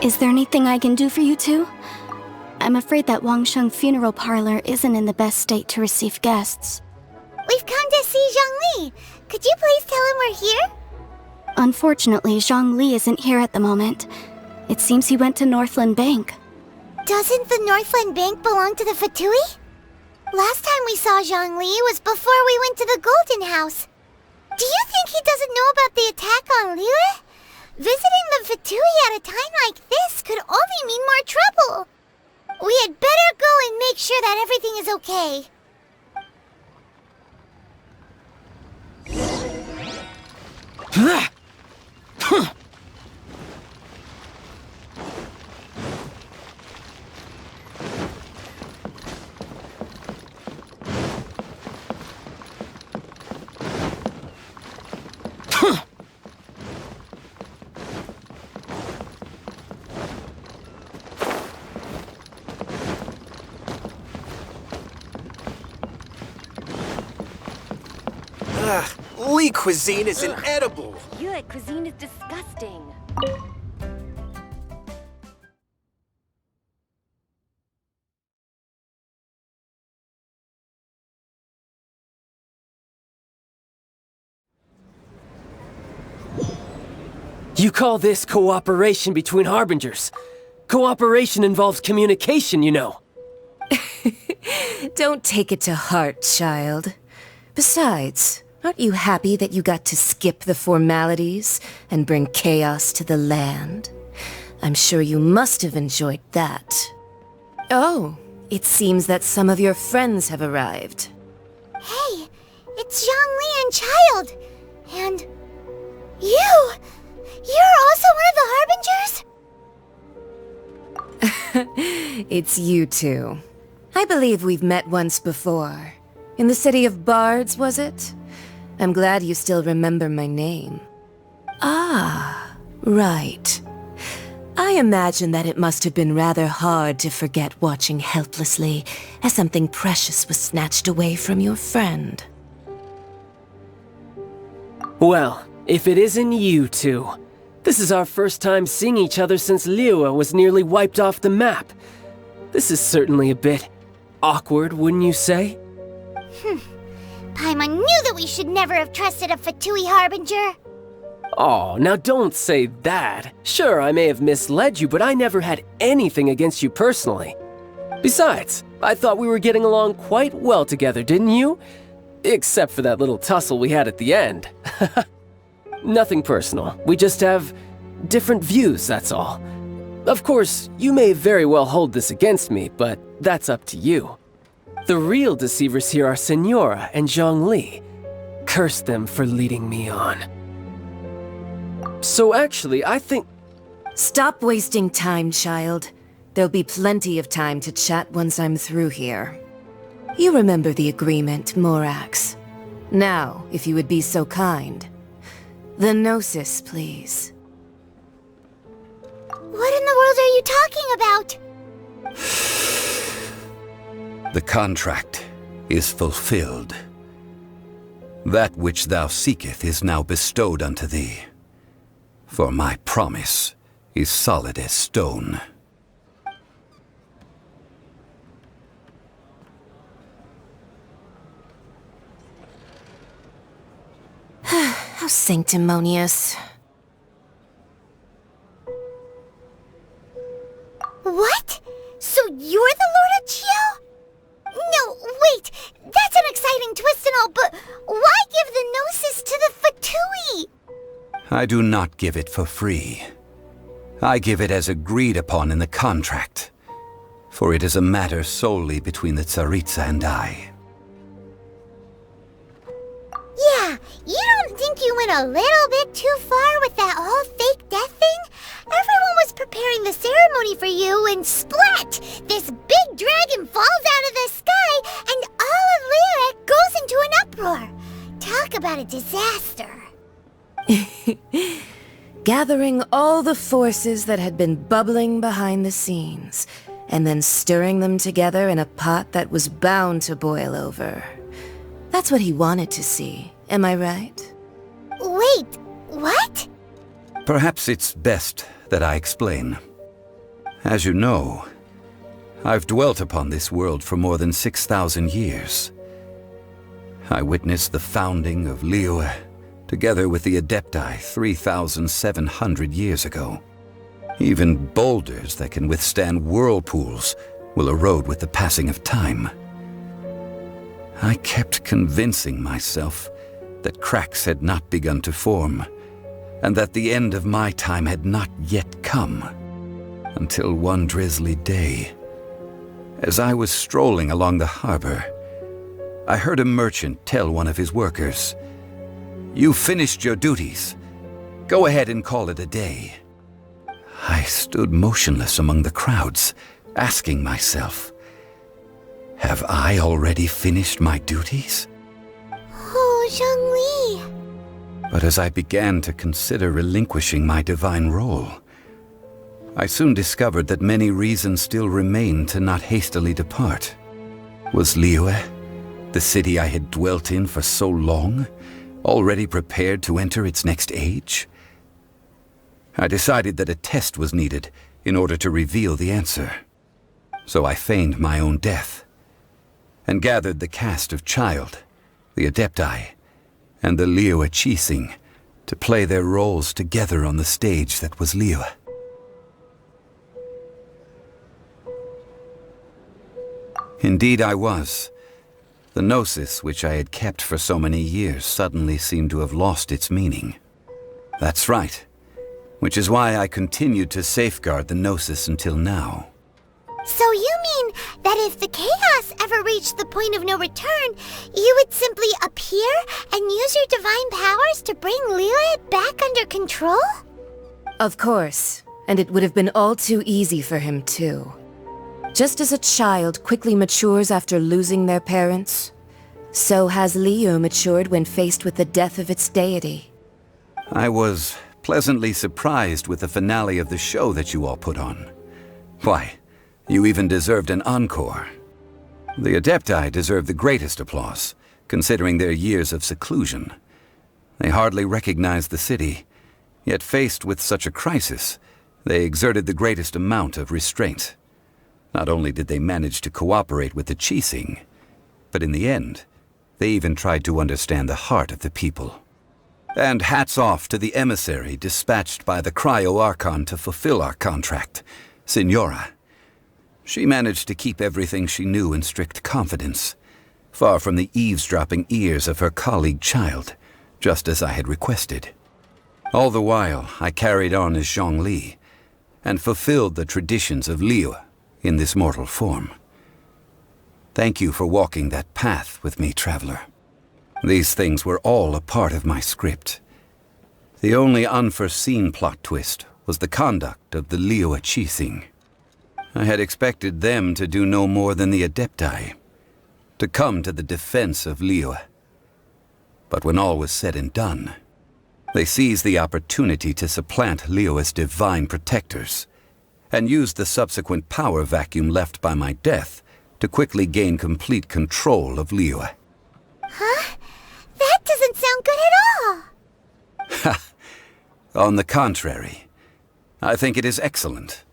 Is there anything I can do for you two? I'm afraid that Wangsheng funeral parlor isn't in the best state to receive guests. We've come to see Zhongli. Could you please tell him we're here? Unfortunately, Zhongli isn't here at the moment. It seems he went to Northland Bank. Doesn't the Northland Bank belong to the Fatui? Last time we saw Zhongli was before we went to the Golden House. Do you think he doesn't know about the attack on Liyue? Visiting the Fatui at a time like this could only mean more trouble. We had better go and make sure that everything is okay. Lee cuisine is inedible. Yue cuisine is disgusting. You call this cooperation between Harbingers? Cooperation involves communication, you know. Don't take it to heart, child. Besides, aren't you happy that you got to skip the formalities and bring chaos to the land? I'm sure you must have enjoyed that. Oh, it seems that some of your friends have arrived. Hey, it's Zhongli and Child. And you! You're also one of the Harbingers? It's you two. I believe we've met once before. In the city of Bards, was it? I'm glad you still remember my name. Ah, right. I imagine that it must have been rather hard to forget watching helplessly as something precious was snatched away from your friend. Well, if it isn't you two. This is our first time seeing each other since Liyue was nearly wiped off the map. This is certainly a bit awkward, wouldn't you say? Paimon knew that we should never have trusted a Fatui Harbinger. Oh, now don't say that. Sure, I may have misled you, but I never had anything against you personally. Besides, I thought we were getting along quite well together, didn't you? Except for that little tussle we had at the end. Nothing personal. We just have different views, that's all. Of course, you may very well hold this against me, but that's up to you. The real deceivers here are Senora and Zhongli. Curse them for leading me on. So actually, I think... Stop wasting time, child. There'll be plenty of time to chat once I'm through here. You remember the agreement, Morax. Now, if you would be so kind. The Gnosis, please. What in the world are you talking about? The contract is fulfilled. That which thou seeketh is now bestowed unto thee. For my promise is solid as stone. How sanctimonious. What? So you're the Lord of Chiao? No, wait! That's an exciting twist and all, but why give the Gnosis to the Fatui? I do not give it for free. I give it as agreed upon in the contract. For it is a matter solely between the Tsaritsa and I. Yeah, you don't think you went a little bit too far with that whole fake death thing? Everyone was preparing the ceremony for you, and splat! This big dragon falls out of the sky, and all of Liyue goes into an uproar. Talk about a disaster. Gathering all the forces that had been bubbling behind the scenes, and then stirring them together in a pot that was bound to boil over. That's what he wanted to see, am I right? Wait, what? Perhaps it's best that I explain. As you know, I've dwelt upon this world for more than 6,000 years. I witnessed the founding of Liyue, together with the Adepti 3,700 years ago. Even boulders that can withstand whirlpools will erode with the passing of time. I kept convincing myself that cracks had not begun to form, and that the end of my time had not yet come. Until one drizzly day, as I was strolling along the harbor, I heard a merchant tell one of his workers, "You've finished your duties. Go ahead and call it a day." I stood motionless among the crowds, asking myself, have I already finished my duties? Oh, Zhongli. But as I began to consider relinquishing my divine role, I soon discovered that many reasons still remained to not hastily depart. Was Liyue, the city I had dwelt in for so long, already prepared to enter its next age? I decided that a test was needed in order to reveal the answer. So I feigned my own death, and gathered the cast of Child, the Adepti, and the Liyue Qixing to play their roles together on the stage that was Liyue. Indeed I was. The gnosis which I had kept for so many years suddenly seemed to have lost its meaning. That's right, which is why I continued to safeguard the gnosis until now. So you mean that if the chaos ever reached the point of no return, you would simply appear and use your divine powers to bring Liyue back under control? Of course, and it would have been all too easy for him too. Just as a child quickly matures after losing their parents, so has Liyue matured when faced with the death of its deity. I was pleasantly surprised with the finale of the show that you all put on. Why, you even deserved an encore. The Adepti deserve the greatest applause, considering their years of seclusion. They hardly recognized the city, yet faced with such a crisis, they exerted the greatest amount of restraint. Not only did they manage to cooperate with the Qixing, but in the end, they even tried to understand the heart of the people. And hats off to the emissary dispatched by the Cryo-Archon to fulfill our contract, Signora. She managed to keep everything she knew in strict confidence, far from the eavesdropping ears of her colleague Child, just as I had requested. All the while, I carried on as Zhongli, and fulfilled the traditions of Liyue in this mortal form. Thank you for walking that path with me, traveler. These things were all a part of my script. The only unforeseen plot twist was the conduct of the Liyue Qixing. I had expected them to do no more than the Adepti, to come to the defense of Liyue. But when all was said and done, they seized the opportunity to supplant Liyue's divine protectors, and used the subsequent power vacuum left by my death to quickly gain complete control of Liyue. Huh? That doesn't sound good at all! Ha! On the contrary, I think it is excellent.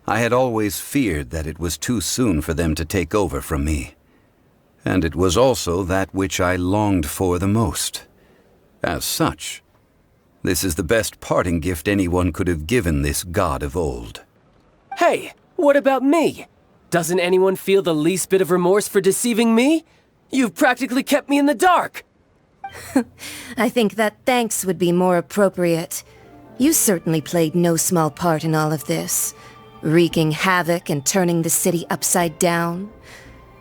I had always feared that it was too soon for them to take over from me. And it was also that which I longed for the most. As such, this is the best parting gift anyone could have given this god of old. Hey, what about me? Doesn't anyone feel the least bit of remorse for deceiving me? You've practically kept me in the dark! I think that thanks would be more appropriate. You certainly played no small part in all of this, wreaking havoc and turning the city upside down.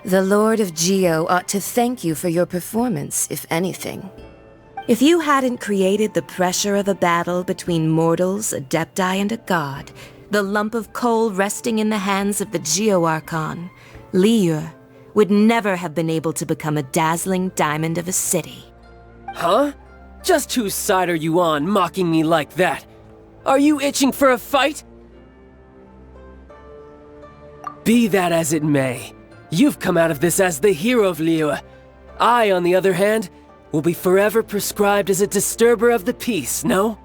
The Lord of Geo ought to thank you for your performance, if anything. If you hadn't created the pressure of a battle between mortals, Adepti, and a god, the lump of coal resting in the hands of the Geo-Archon, Liyue would never have been able to become a dazzling diamond of a city. Huh? Just whose side are you on, mocking me like that? Are you itching for a fight? Be that as it may, you've come out of this as the hero of Liyue. I, on the other hand, will be forever prescribed as a disturber of the peace, no?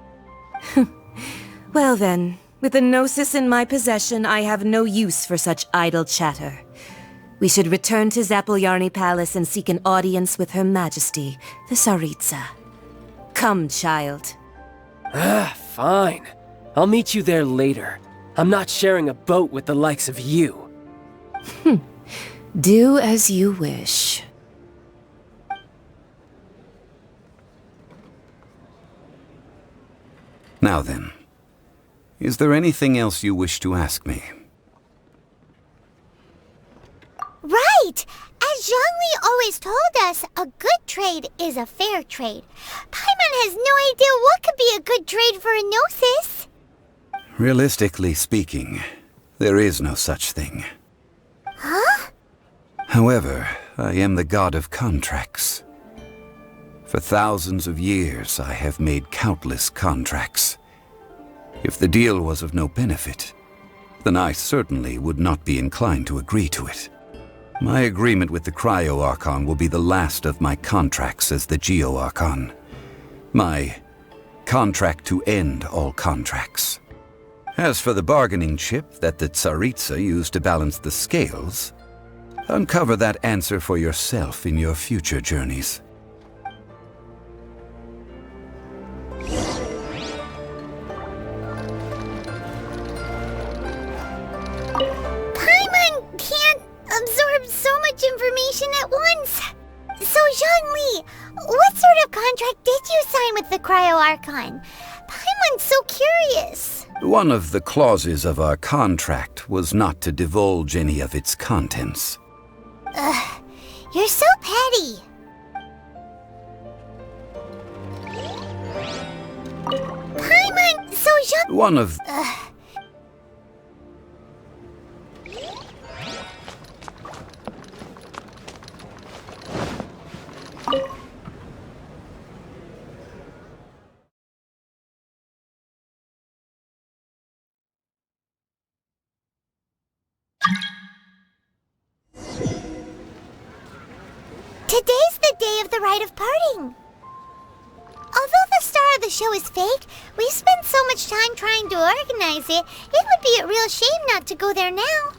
Well then, With the Gnosis in my possession, I have no use for such idle chatter. We should return to Zapolyarny Palace and seek an audience with Her Majesty, the Tsaritsa. Come, child. Fine. I'll meet you there later. I'm not sharing a boat with the likes of you. Do as you wish. Now then, is there anything else you wish to ask me? Right! As Zhongli always told us, a good trade is a fair trade. Paimon has no idea what could be a good trade for a Gnosis. Realistically speaking, there is no such thing. Huh? However, I am the god of contracts. For thousands of years, I have made countless contracts. If the deal was of no benefit, then I certainly would not be inclined to agree to it. My agreement with the Cryo-Archon will be the last of my contracts as the Geo-Archon. My contract to end all contracts. As for the bargaining chip that the Tsaritsa used to balance the scales, uncover that answer for yourself in your future journeys. Paimon can't absorb so much information at once. So, Zhongli, what sort of contract did you sign with the Cryo-Archon? Paimon's so curious. One of the clauses of our contract was not to divulge any of its contents. You're so petty. Paimon, so Zhongli... One of... Today's the day of the rite of parting. Although the star of the show is fake, we spent so much time trying to organize it, it would be a real shame not to go there now.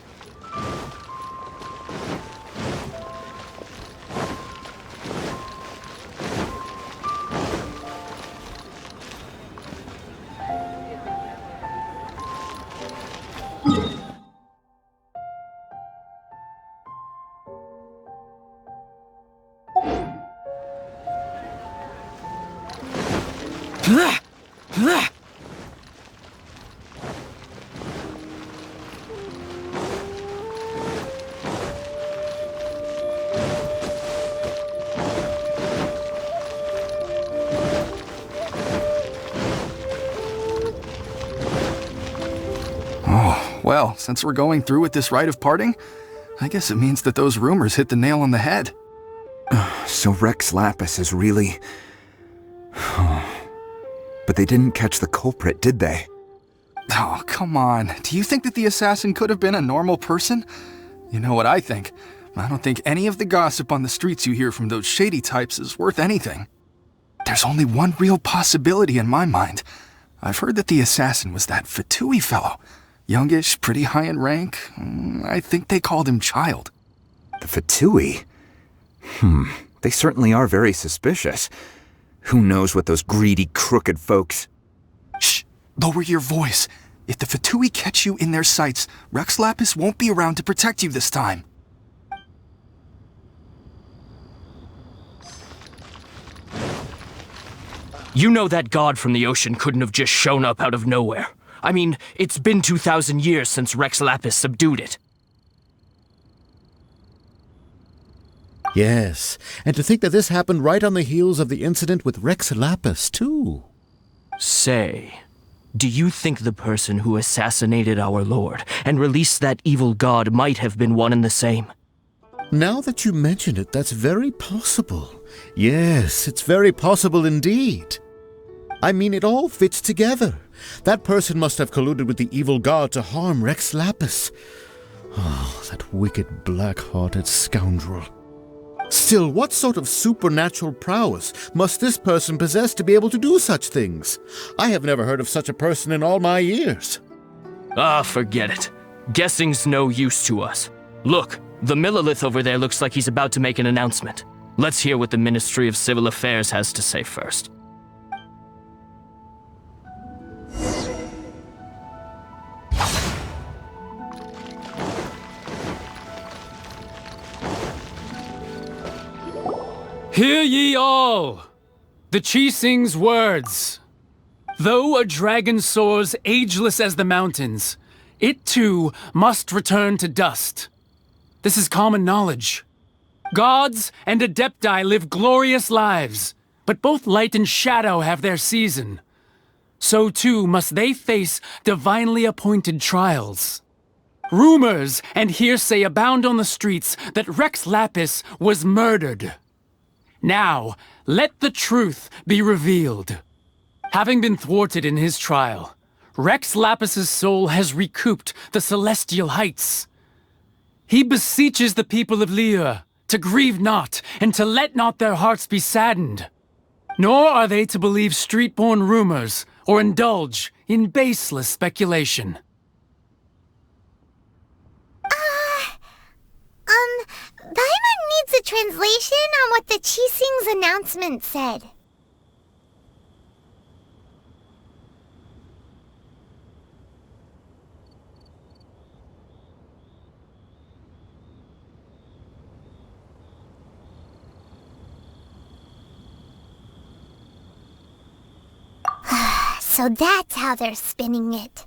Well, since we're going through with this rite of parting, I guess it means that those rumors hit the nail on the head. So Rex Lapis is really... But they didn't catch the culprit, did they? Oh, come on. Do you think that the assassin could have been a normal person? You know what I think. I don't think any of the gossip on the streets you hear from those shady types is worth anything. There's only one real possibility in my mind. I've heard that the assassin was that Fatui fellow. Youngish, pretty high in rank. I think they called him Child. The Fatui? They certainly are very suspicious. Who knows what those greedy, crooked folks... Shh! Lower your voice. If the Fatui catch you in their sights, Rex Lapis won't be around to protect you this time. You know that god from the ocean couldn't have just shown up out of nowhere. I mean, it's been 2,000 years since Rex Lapis subdued it. Yes, and to think that this happened right on the heels of the incident with Rex Lapis, too. Say, do you think the person who assassinated our lord and released that evil god might have been one and the same? Now that you mention it, that's very possible. Yes, it's very possible indeed. I mean, it all fits together. That person must have colluded with the evil god to harm Rex Lapis. Oh, that wicked, black-hearted scoundrel. Still, what sort of supernatural prowess must this person possess to be able to do such things? I have never heard of such a person in all my years. Ah, forget it. Guessing's no use to us. Look, the Millilith over there looks like he's about to make an announcement. Let's hear what the Ministry of Civil Affairs has to say first. Hear ye all! The Qixing's words. Though a dragon soars ageless as the mountains, it too must return to dust. This is common knowledge. Gods and Adepti live glorious lives, but both light and shadow have their season. So too must they face divinely appointed trials. Rumors and hearsay abound on the streets that Rex Lapis was murdered. Now, let the truth be revealed. Having been thwarted in his trial, Rex Lapis's soul has recouped the celestial heights. He beseeches the people of Liyue to grieve not and to let not their hearts be saddened. Nor are they to believe street-born rumors or indulge in baseless speculation. Paimon needs a translation on what the Qixing's announcement said. So that's how they're spinning it.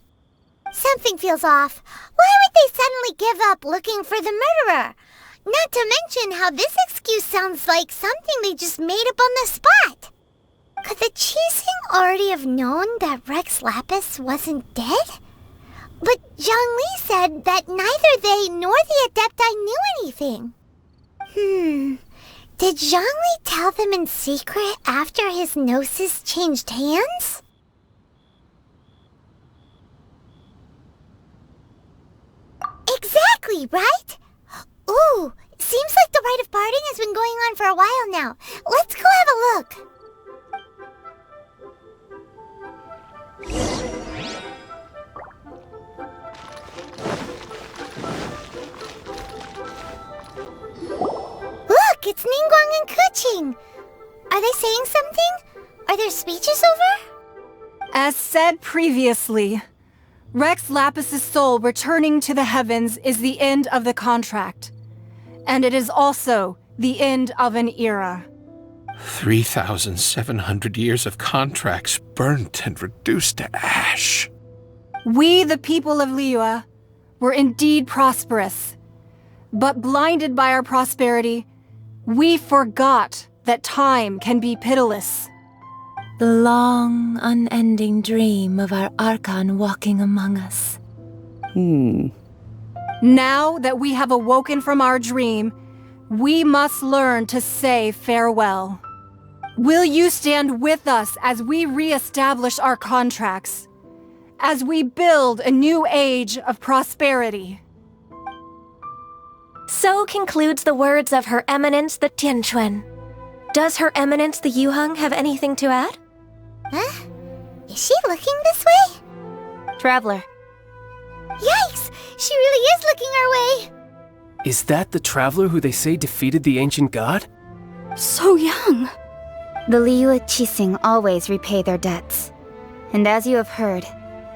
Something feels off. Why would they suddenly give up looking for the murderer? Not to mention how this excuse sounds like something they just made up on the spot. Could the Qixing already have known that Rex Lapis wasn't dead? But Zhongli said that neither they nor the Adepti knew anything. Did Zhongli tell them in secret after his gnosis changed hands? Exactly, right? Ooh, seems like the rite of parting has been going on for a while now. Let's go have a look. Look, it's Ningguang and Qixing. Are they saying something? Are their speeches over? As said previously, Rex Lapis's soul returning to the heavens is the end of the contract. And it is also the end of an era. 3,700 years of contracts burnt and reduced to ash. We, the people of Liyue, were indeed prosperous. But blinded by our prosperity, we forgot that time can be pitiless. The long, unending dream of our Archon walking among us. Now that we have awoken from our dream, we must learn to say farewell. Will you stand with us as we re-establish our contracts? As we build a new age of prosperity? So concludes the words of Her Eminence the Tianquan. Does Her Eminence the Yuheng have anything to add? Huh? Is she looking this way? Traveler. Yikes! She really is looking our way! Is that the traveler who they say defeated the ancient god? So young! The Liyue Qixing always repay their debts. And as you have heard,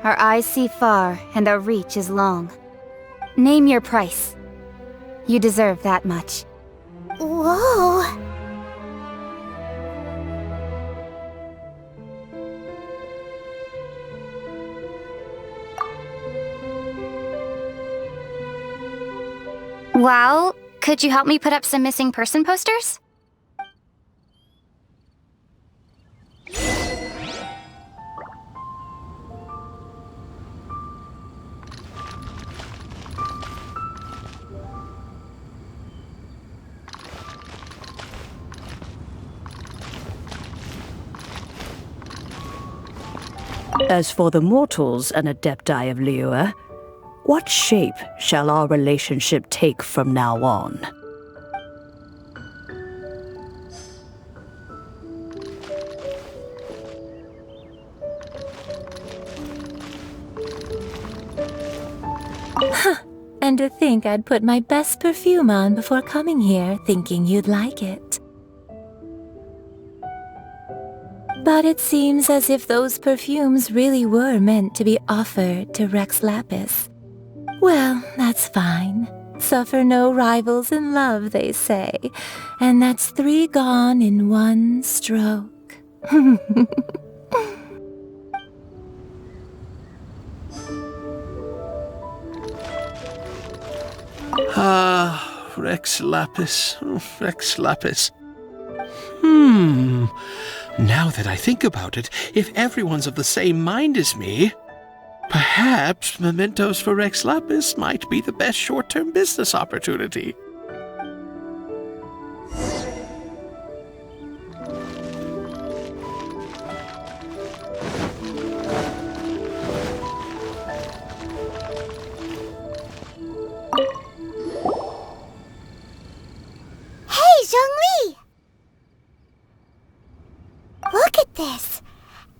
our eyes see far and our reach is long. Name your price. You deserve that much. Whoa! Well, could you help me put up some missing person posters? As for the mortals and Adepti of Liyue, what shape shall our relationship take from now on? And to think I'd put my best perfume on before coming here, thinking you'd like it. But it seems as if those perfumes really were meant to be offered to Rex Lapis. Well, that's fine. Suffer no rivals in love, they say. And that's 3 gone in 1 stroke. Ah, Rex Lapis, Rex Lapis. Now that I think about it, if everyone's of the same mind as me, perhaps mementos for Rex Lapis might be the best short-term business opportunity. Hey, Zhongli! Look at this.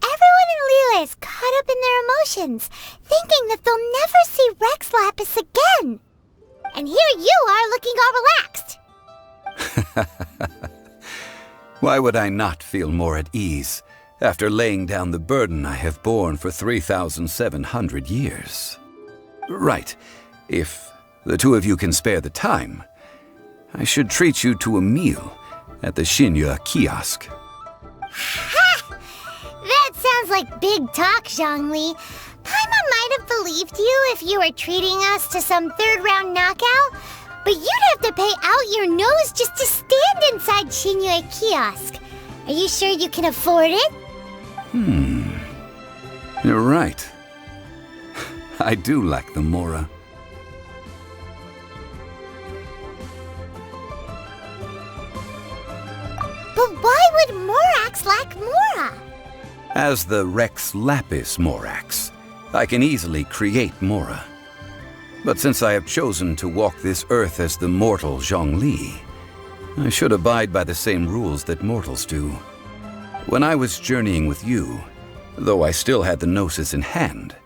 Everyone in Liyue is caught up in their emotions, thinking that they'll never see Rex Lapis again. And here you are looking all relaxed. Why would I not feel more at ease after laying down the burden I have borne for 3,700 years? Right, if the two of you can spare the time, I should treat you to a meal at the Xinyue kiosk. Ha! That sounds like big talk, Zhongli. Paimon might have believed you if you were treating us to some third-round knockout, but you'd have to pay out your nose just to stand inside Xinyue kiosk. Are you sure you can afford it? You're right. I do lack the Mora. But why would Morax lack Mora? As the Rex Lapis Morax, I can easily create Mora. But since I have chosen to walk this earth as the mortal Zhongli, I should abide by the same rules that mortals do. When I was journeying with you, though I still had the Gnosis in hand,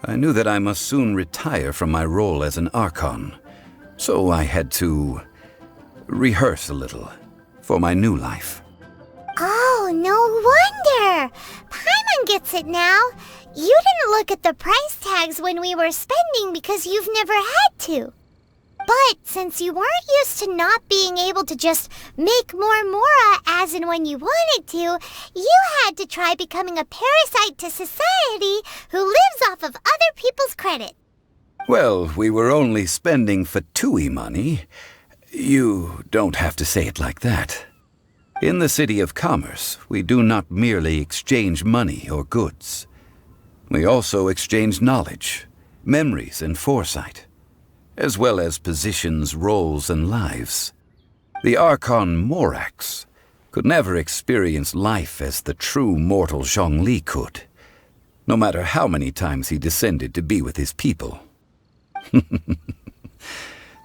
I knew that I must soon retire from my role as an Archon, so I had to rehearse a little for my new life. Oh, no wonder! Paimon gets it now. You didn't look at the price tags when we were spending because you've never had to. But since you weren't used to not being able to just make more Mora as and when you wanted to, you had to try becoming a parasite to society who lives off of other people's credit. Well, we were only spending Fatui money. You don't have to say it like that. In the City of Commerce, we do not merely exchange money or goods. We also exchange knowledge, memories, and foresight, as well as positions, roles, and lives. The Archon Morax could never experience life as the true mortal Zhongli could, no matter how many times he descended to be with his people.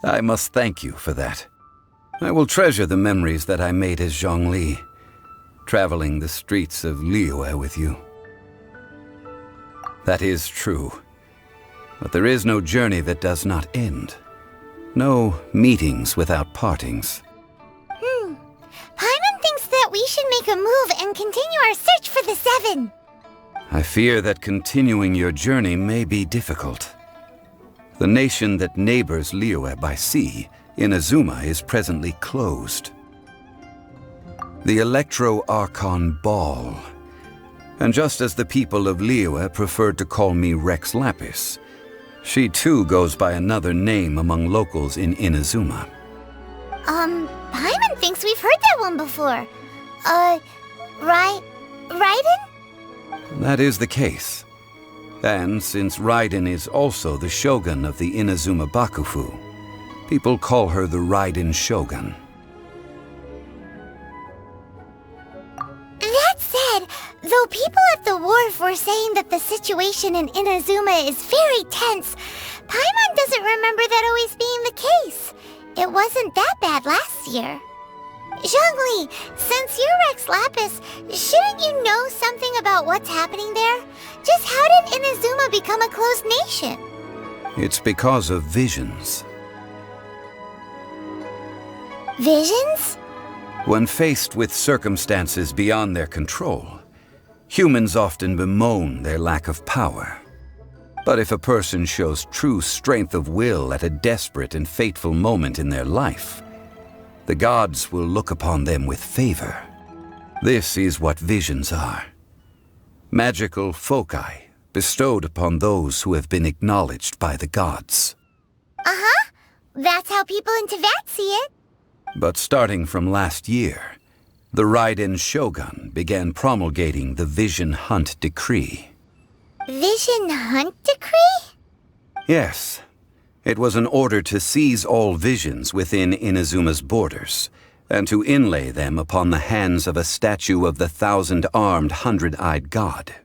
I must thank you for that. I will treasure the memories that I made as Zhongli, traveling the streets of Liyue with you. That is true. But there is no journey that does not end. No meetings without partings. Paimon thinks that we should make a move and continue our search for the 7. I fear that continuing your journey may be difficult. The nation that neighbors Liyue by sea, Inazuma, is presently closed. The Electro-Archon Ball. And just as the people of Liyue preferred to call me Rex Lapis, she too goes by another name among locals in Inazuma. Paimon thinks we've heard that one before. Raiden? That is the case. And since Raiden is also the shogun of the Inazuma Bakufu, people call her the Raiden Shogun. That said, though people at the wharf were saying that the situation in Inazuma is very tense, Paimon doesn't remember that always being the case. It wasn't that bad last year. Zhongli, since you're Rex Lapis, shouldn't you know something about what's happening there? Just how did Inazuma become a closed nation? It's because of visions. Visions? When faced with circumstances beyond their control, humans often bemoan their lack of power. But if a person shows true strength of will at a desperate and fateful moment in their life, the gods will look upon them with favor. This is what visions are. Magical foci bestowed upon those who have been acknowledged by the gods. Uh-huh. That's how people in Teyvat see it. But starting from last year, the Raiden Shogun began promulgating the Vision Hunt Decree. Vision Hunt Decree? Yes. It was an order to seize all visions within Inazuma's borders, and to inlay them upon the hands of a statue of the 1,000-armed, 100-eyed god.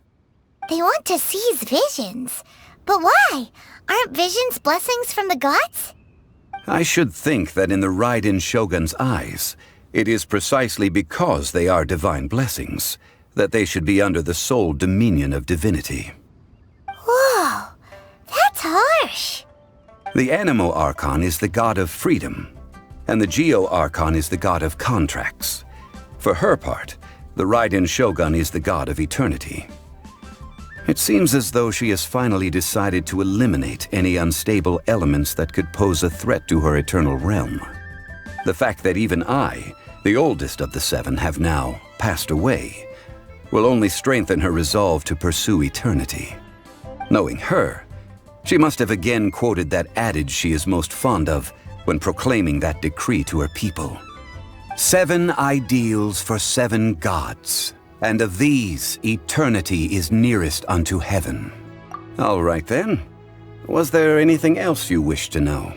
They want to seize visions. But why? Aren't visions blessings from the gods? I should think that in the Raiden Shogun's eyes, it is precisely because they are divine blessings that they should be under the sole dominion of divinity. Whoa, that's harsh. The Anemo Archon is the god of freedom, and the Geo Archon is the god of contracts. For her part, the Raiden Shogun is the god of eternity. It seems as though she has finally decided to eliminate any unstable elements that could pose a threat to her eternal realm. The fact that even I, the oldest of the seven, have now passed away, will only strengthen her resolve to pursue eternity. Knowing her, she must have again quoted that adage she is most fond of when proclaiming that decree to her people. 7 ideals for 7 gods, and of these, eternity is nearest unto heaven. All right then. Was there anything else you wished to know?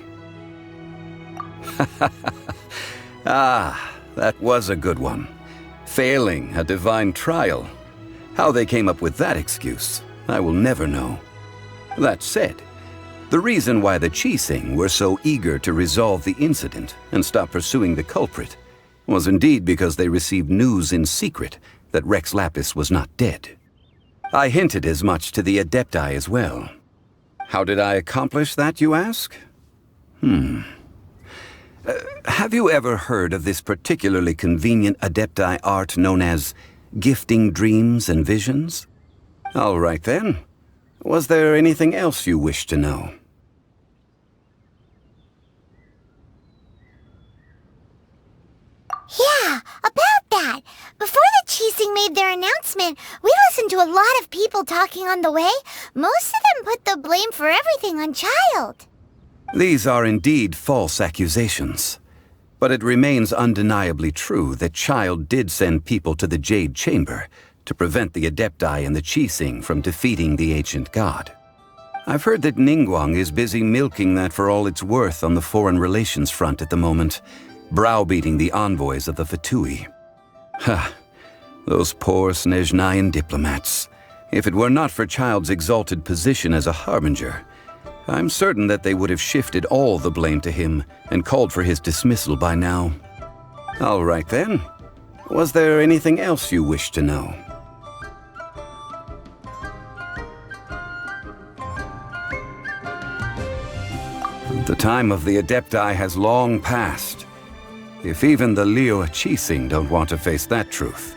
Ah, that was a good one. Failing a divine trial. How they came up with that excuse, I will never know. That said, the reason why the Qixing were so eager to resolve the incident and stop pursuing the culprit was indeed because they received news in secret that Rex Lapis was not dead. I hinted as much to the Adepti as well. How did I accomplish that, you ask? Have you ever heard of this particularly convenient Adepti art known as gifting dreams and visions? All right then. Was there anything else you wished to know? Yeah, about that. Before the Qixing made their announcement, we listened to a lot of people talking on the way. Most of them put the blame for everything on Child. These are indeed false accusations. But it remains undeniably true that Child did send people to the Jade Chamber to prevent the Adepti and the Qixing from defeating the ancient god. I've heard that Ningguang is busy milking that for all it's worth on the foreign relations front at the moment, browbeating the envoys of the Fatui. Ha! Those poor Snezhnayan diplomats. If it were not for Child's exalted position as a harbinger, I'm certain that they would have shifted all the blame to him and called for his dismissal by now. All right then. Was there anything else you wished to know? The time of the Adepti has long passed. If even the Liyue Qixing don't want to face that truth,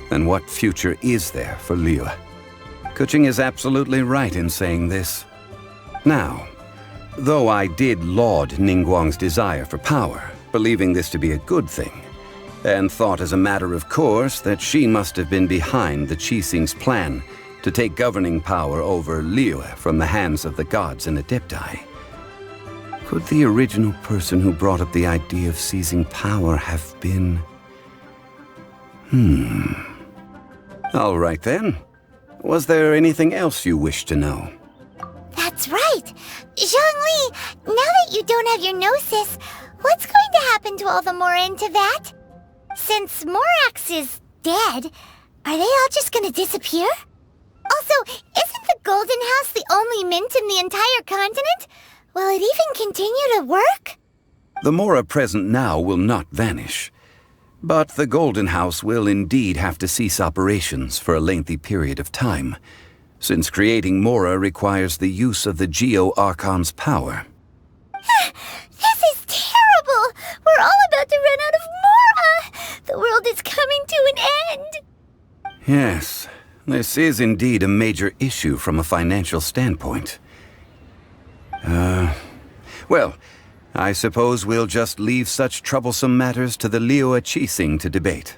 then what future is there for Liyue? Qixing is absolutely right in saying this. Now, though I did laud Ningguang's desire for power, believing this to be a good thing, and thought as a matter of course that she must have been behind the Qixing's plan to take governing power over Liyue from the hands of the gods and Adepti, could the original person who brought up the idea of seizing power have been... All right then. Was there anything else you wished to know? That's right. Zhongli, now that you don't have your gnosis, what's going to happen to all the Mora in Teyvat? Since Morax is dead, are they all just going to disappear? Also, isn't the Golden House the only mint in the entire continent? Will it even continue to work? The Mora present now will not vanish. But the Golden House will indeed have to cease operations for a lengthy period of time, since creating Mora requires the use of the Geo-Archon's power. This is terrible! We're all about to run out of Mora! The world is coming to an end! Yes, this is indeed a major issue from a financial standpoint. Well, I suppose we'll just leave such troublesome matters to the Liyue Qixing to debate.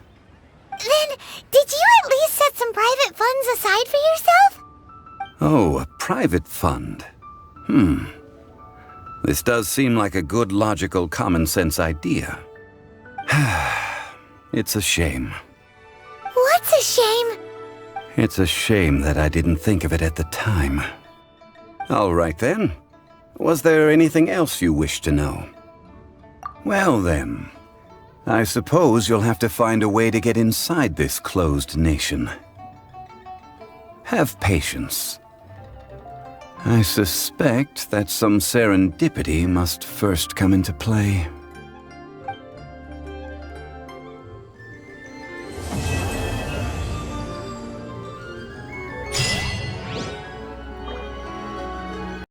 Then, did you at least set some private funds aside for yourself? Oh, a private fund. This does seem like a good, logical, common-sense idea. It's a shame. What's a shame? It's a shame that I didn't think of it at the time. All right then. Was there anything else you wish to know? Well then, I suppose you'll have to find a way to get inside this closed nation. Have patience. I suspect that some serendipity must first come into play.